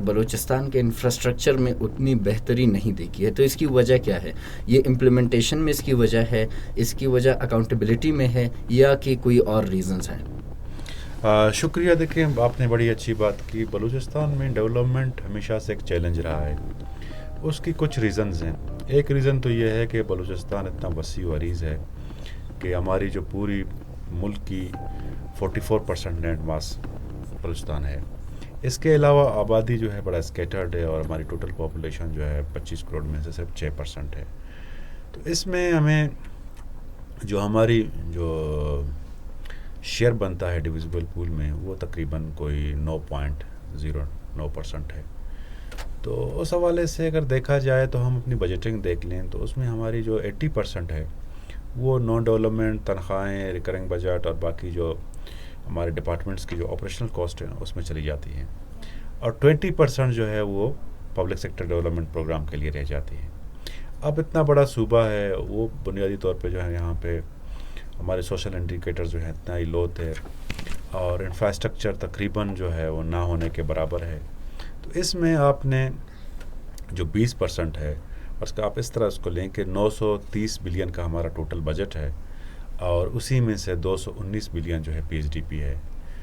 بلوچستان کے انفراسٹرکچر میں اتنی بہتری نہیں دیکھی ہے. تو اس کی وجہ کیا ہے؟ یہ امپلیمنٹیشن میں اس کی وجہ ہے، اس کی وجہ اکاؤنٹیبلٹی میں ہے، یا کہ کوئی اور ریزنز ہیں؟ شکریہ. دیکھیں، آپ نے بڑی اچھی بات کی. بلوچستان میں ڈیولپمنٹ ہمیشہ سے ایک چیلنج رہا ہے. اس کی کچھ ریزنز ہیں. ایک ریزن تو یہ ہے کہ بلوچستان اتنا وسیع و عریض ہے کہ ہماری جو پوری ملک کی 44% لینڈ ماس بلوچستان ہے. اس کے علاوہ آبادی جو ہے بڑا اسکیٹرڈ ہے، اور ہماری ٹوٹل پاپولیشن جو ہے 25 کروڑ میں سے صرف 6% ہے. تو اس میں ہمیں جو ہماری جو شیئر بنتا ہے ڈویزبل پول میں، وہ تقریباً کوئی 9.09% ہے. تو اس حوالے سے اگر دیکھا جائے تو ہم اپنی بجٹنگ دیکھ لیں تو اس میں ہماری جو 80% ہے وہ نان ڈیولپمنٹ، تنخواہیں، ریکرنگ بجٹ اور باقی جو ہمارے ڈپارٹمنٹس کی جو آپریشنل کاسٹ ہیں اس میں چلی جاتی ہیں، اور 20% جو ہے وہ پبلک سیکٹر ڈیولپمنٹ پروگرام کے لیے رہ جاتی ہے. اب اتنا بڑا صوبہ ہے، وہ بنیادی طور پہ جو ہے یہاں پہ ہمارے سوشل انڈیکیٹر جو ہیں اتنا ہی لو تھے، اور انفراسٹرکچر تقریباً جو ہے وہ نہ ہونے کے برابر ہے. تو اس میں آپ نے جو 20% ہے، اس کا آپ اس طرح اس کو لیں کہ 930 بلین کا ہمارا ٹوٹل بجٹ ہے، اور اسی میں سے 219 بلین جو ہے پی ایچ ڈی پی ہے.